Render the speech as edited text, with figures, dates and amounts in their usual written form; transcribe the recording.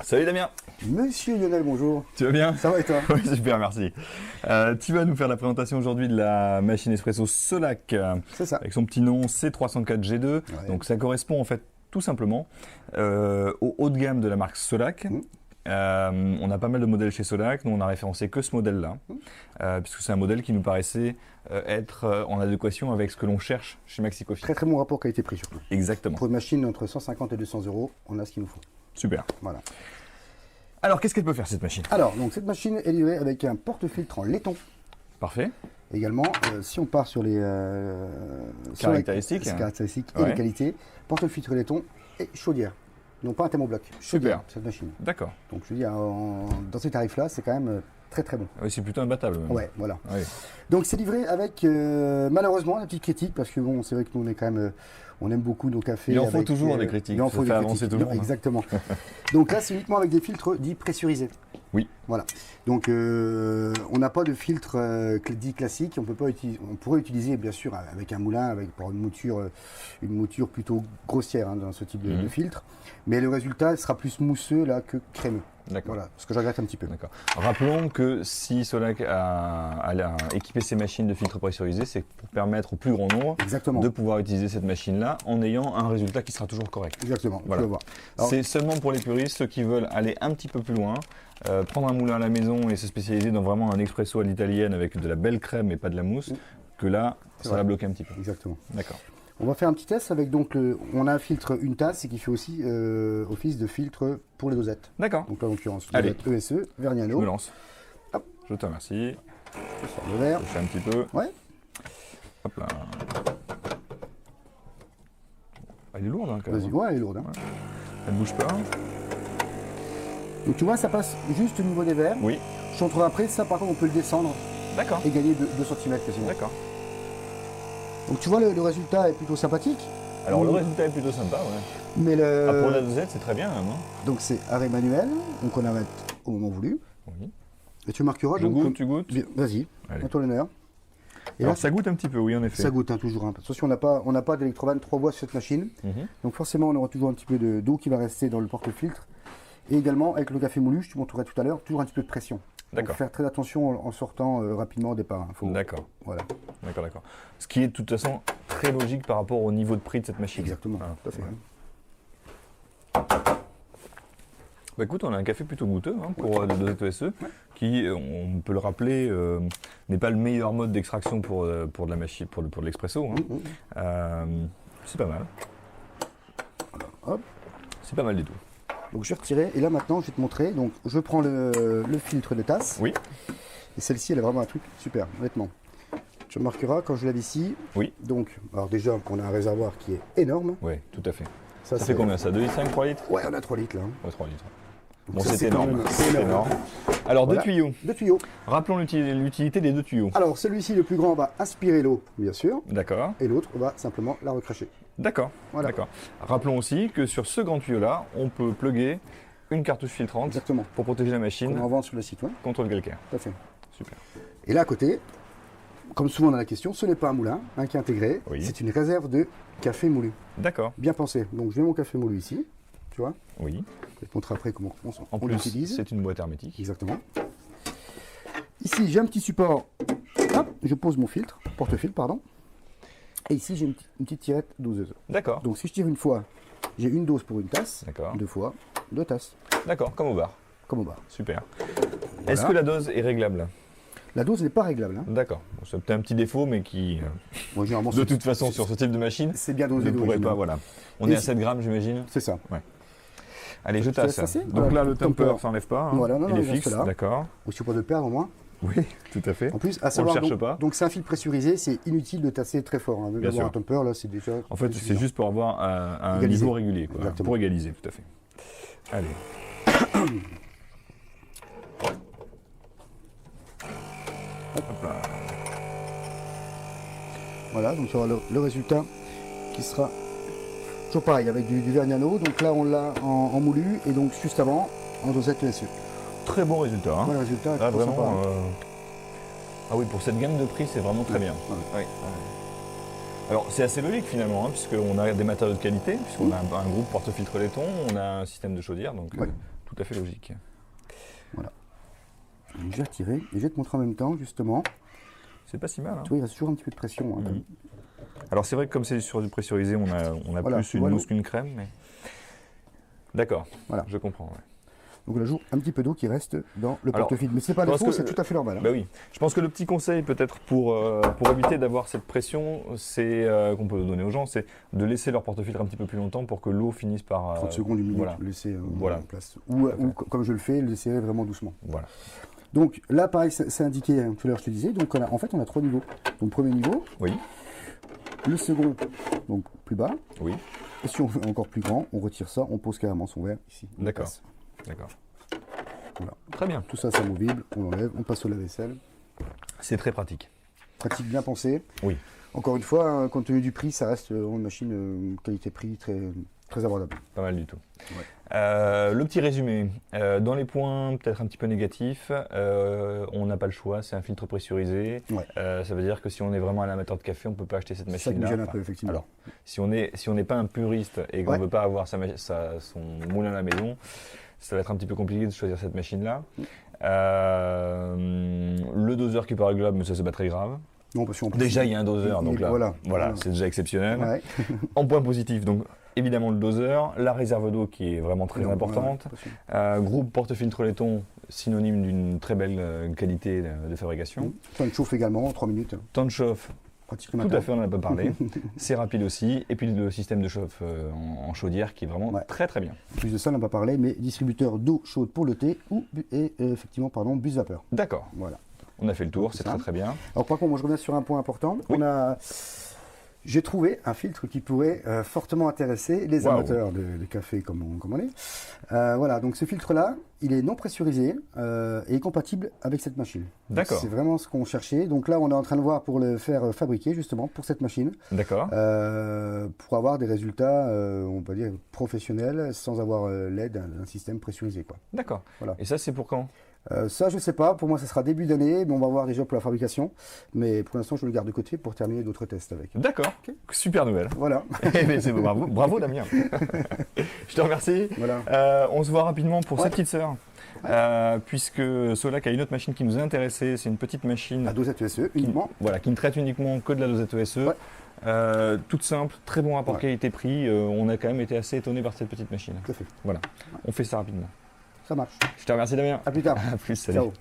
Salut Damien. Monsieur Lionel, bonjour. Tu vas bien? Ça va et toi? Oui, super, merci. Tu vas nous faire la présentation aujourd'hui de la machine espresso Solac. C'est ça. Avec son petit nom C304G2. Ouais. Donc ça correspond en fait tout simplement au haut de gamme de la marque Solac. On a pas mal de modèles chez Solac, nous on a référencé que ce modèle-là, puisque c'est un modèle qui nous paraissait être en adéquation avec ce que l'on cherche chez Maxi Coffee. Très très bon rapport qualité-prix surtout. Exactement. Pour une machine entre 150 et 200 euros, on a ce qu'il nous faut. Super. Voilà. Alors qu'est-ce qu'elle peut faire cette machine? Alors, donc cette machine est livrée avec un porte-filtre en laiton. Parfait. Également, si on part sur les Caractéristiques. caractéristiques et les qualités, porte-filtre laiton et chaudière. Donc pas un thermobloc. Super. Cette machine. D'accord. Donc je dis, dans ces tarifs-là, c'est quand même très très bon. Oui, c'est plutôt imbattable. Même. Ouais, voilà. Oui. Donc c'est livré avec, malheureusement, la petite critique, parce que bon, c'est vrai que nous on est quand même, on aime beaucoup nos cafés. Il en faut avec, toujours des critiques. Il en faut ça des fait critiques. avancer tout le monde. Exactement. Donc là, c'est uniquement avec des filtres dits pressurisés. Oui. Voilà. Donc on n'a pas de filtre dit classique. On peut pas utiliser. On pourrait utiliser bien sûr avec un moulin, pour une mouture plutôt grossière dans ce type de filtre. Mais le résultat sera plus mousseux là que crémeux. D'accord. Voilà, ce que je regrette un petit peu. D'accord. Rappelons que si Solac a équipé ses machines de filtres pressurisés, c'est pour permettre au plus grand nombre de pouvoir utiliser cette machine-là en ayant un résultat qui sera toujours correct. Exactement. Voilà. Alors, c'est seulement pour les puristes, ceux qui veulent aller un petit peu plus loin, prendre un moulin à la maison et se spécialiser dans vraiment un expresso à l'italienne avec de la belle crème et pas de la mousse, que là, ça va bloquer un petit peu. Exactement. D'accord. On va faire un petit test avec on a un filtre une tasse et qui fait aussi office de filtre pour les dosettes. D'accord. Donc là en l'occurrence dosette ESE, Vergnano. Je me lance. Hop. Je te remercie. Je sors le verre. Je fais un petit peu. Ouais. Hop là. Elle est lourde hein, quand même. Vas-y, ouais, elle est lourde. Hein. Ouais. Elle ne bouge pas. Donc tu vois, ça passe juste au niveau des verres. Oui. Je montre après, ça par contre on peut le descendre. D'accord. Et gagner 2 cm quasiment. D'accord. Donc tu vois, le résultat est plutôt sympathique. Alors le résultat est plutôt sympa, ouais. Mais pour la dosette, c'est très bien même. Hein. Donc c'est arrêt manuel, donc on arrête au moment voulu. Oui. Et tu marqueras. Je goûte, tu goûtes. Vas-y, à toi l'honneur. Et alors là, ça goûte un petit peu, oui en effet. Ça goûte toujours. Attention, on n'a pas d'électrovan 3 voies sur cette machine. Donc forcément, on aura toujours un petit peu d'eau qui va rester dans le porte-filtre. Et également, avec le café moulu, je te montrerai tout à l'heure, toujours un petit peu de pression. D'accord. Faire très attention en sortant rapidement au départ. D'accord. Voilà. D'accord, d'accord. Ce qui est de toute façon très logique par rapport au niveau de prix de cette machine. Exactement, voilà. tout à fait. Bah écoute, on a un café plutôt goûteux hein, pour le dosette ESE, qui, on peut le rappeler, n'est pas le meilleur mode d'extraction pour de la machine, pour de l'expresso. Hein. C'est pas mal. Voilà. Hop. C'est pas mal du tout. Donc je vais retirer et là maintenant je vais te montrer. Donc je prends le filtre de tasse. Oui. Et celle-ci elle a vraiment un truc super, honnêtement. Tu remarqueras quand je lave ici. Oui. Donc, alors déjà on a un réservoir qui est énorme. Oui, tout à fait. Ça fait combien ça? 2,5 litres, 3 litres? Ouais, on a 3 litres là. Ouais, 3 litres. Donc bon, ça, c'est énorme. C'est énorme. Alors, voilà. 2 tuyaux. 2 tuyaux. Rappelons l'utilité des 2 tuyaux. Alors, celui-ci, le plus grand, va aspirer l'eau, bien sûr. D'accord. Et l'autre va simplement la recracher. D'accord. Voilà. D'accord. Rappelons aussi que sur ce grand tuyau-là, on peut plugger une cartouche filtrante. Exactement. Pour protéger la machine. On en vend sur le site, ouais. Contre le calcaire. Tout à fait. Super. Et là, à côté, comme souvent dans la question, ce n'est pas un moulin qui est intégré. Oui. C'est une réserve de café moulu. D'accord. Bien pensé. Donc, je mets mon café moulu ici. Tu vois? Oui. Je te montrer après comment on En l'utilise. plus, c'est une boîte hermétique. Exactement. Ici, j'ai un petit support. Hop, je pose mon filtre, porte-filtre, pardon. Et ici, j'ai une petite tirette doseuse. D'accord. Donc, si je tire une fois, j'ai une dose pour une tasse. D'accord. 2 fois, 2 tasses. D'accord, comme au bar. Comme au bar. Super. Voilà. Est-ce que la dose est réglable? La dose n'est pas réglable. Hein. D'accord. Bon, c'est peut-être un petit défaut, mais qui, Bon, généralement, de toute façon, sur ce type de machine, c'est bien dosé ne pourrait d'origine. pas. Voilà. On Et est à 7 grammes, j'imagine. C'est ça. Ouais. Allez, je te laisse tasse. passer. Donc Voilà, là, le tamper. tamper s'enlève pas. Hein. Voilà, non, il non, est il fixe. reste là. D'accord. Aussi pour ne perdre au moins. Oui, tout à fait. En plus, à On savoir, le cherche pas. donc c'est un fil pressurisé, c'est inutile de tasser très fort. Hein. Bien sûr. Un tamper, là, c'est déjà. En fait, c'est juste pour avoir un Égaliser. niveau régulier. Quoi. Exactement. Pour égaliser, tout à fait. Allez. Hop là. Voilà, donc tu auras le résultat qui sera toujours pareil avec du Vergnano. Donc là, on l'a en moulu et donc juste avant en dosette ESE. Très bon résultat. Hein. Ouais, le résultat est Là, plutôt vraiment. sympa. Ah oui, pour cette gamme de prix, c'est vraiment très bien. Ouais. Oui. Alors c'est assez logique finalement, hein, puisqu'on a des matériaux de qualité, puisqu'on a un groupe porte-filtre laiton, on a un système de chaudière, donc Ouais. tout à fait logique. Voilà. Donc, j'ai retiré et je vais te montrer en même temps, justement. C'est pas si mal. Hein. Tu vois, il reste toujours un petit peu de pression. Hein, Mhm. Alors c'est vrai que comme c'est sur du pressurisé, on a Voilà, plus tu une vois, mousse qu'une crème, mais... D'accord, Voilà. je comprends. Ouais. Donc là, joue un petit peu d'eau qui reste dans le Alors, porte-filtre. Mais c'est pas je pense défaut, que- c'est tout à fait normal. Hein. Bah oui, je pense que le petit conseil peut-être pour éviter d'avoir cette pression, c'est qu'on peut donner aux gens, c'est de laisser leur porte-filtre un petit peu plus longtemps pour que l'eau finisse par... 30 secondes, une minute, voilà. laisser Voilà. en place. Ou comme je le fais, le serrer vraiment doucement. Voilà. Donc là, pareil, c'est indiqué, hein, tout à l'heure je te disais. Donc en fait, on a 3 niveaux. Donc premier niveau, Oui, le second, donc plus bas. oui, Et si on veut encore plus grand, on retire ça, on pose carrément son verre ici. On D'accord. passe. d'accord. Voilà. Très bien, Tout ça, c'est amovible, on l'enlève, on passe au lave-vaisselle. c'est très pratique. Pratique bien pensée. Oui. Encore une fois, hein, compte tenu du prix, ça reste une machine qualité-prix très, très abordable. Pas mal du tout. Ouais. Le petit résumé. Dans les points peut-être un petit peu négatifs, on n'a pas le choix, c'est un filtre pressurisé. Ouais. Ça veut dire que si on est vraiment un amateur de café, on ne peut pas acheter cette C'est ça qui me machine-là. gêne un peu, effectivement. Alors, si on n'est pas un puriste et qu'on ne Ouais. veut pas avoir son moulin à la maison, ça va être un petit peu compliqué de choisir cette machine-là. Le doseur qui est pas réglable, mais ça c'est pas très grave. Non, parce qu'on peut- Déjà il y a un doseur, donc là, voilà. c'est déjà exceptionnel. Ouais. En point positif, donc évidemment le doseur, la réserve d'eau qui est vraiment très Non, importante, ouais, possible. groupe porte-filtre laiton, synonyme d'une très belle qualité de fabrication. Temps de chauffe également, 3 minutes. Temps de chauffe, Pratique tout matin. à fait, on n'en a pas parlé. C'est rapide aussi. Et puis le système de chauffe en chaudière qui est vraiment Ouais. très très bien. En plus de ça, on n'a pas parlé, mais distributeur d'eau chaude pour le thé et effectivement, bus vapeur. D'accord, Voilà. on a fait le tour, c'est Ça. très très bien. Alors par contre, moi je reviens sur un point important. Oui. J'ai trouvé un filtre qui pourrait fortement intéresser les Waouh. amateurs de café comme on est. Voilà, donc ce filtre-là, il est non pressurisé et est compatible avec cette machine. Donc, D'accord. c'est vraiment ce qu'on cherchait. Donc là, on est en train de voir pour le faire fabriquer justement pour cette machine, D'accord. pour avoir des résultats, on va dire, professionnels sans avoir l'aide d'un système pressurisé, quoi. D'accord. Voilà. Et ça c'est pour quand? Ça, je sais pas. Pour moi, ça sera début d'année, mais on va voir déjà pour la fabrication. Mais pour l'instant, je le garde de côté pour terminer d'autres tests avec. D'accord. Super nouvelle. Voilà. Eh ben, c'est bravo, bravo Damien. Je te remercie. Voilà. On se voit rapidement pour Ouais. sa petite sœur. Puisque Solac a une autre machine qui nous a intéressé, c'est une petite machine La dosette ESE uniquement. qui ne traite uniquement que de la dosette ESE. Ouais. Toute simple, très bon rapport Ouais. qualité-prix. On a quand même été assez étonné par cette petite machine. Tout à fait. Voilà, on fait ça rapidement. Ça marche. Je te remercie Damien. À plus tard. À plus, salut. Ciao.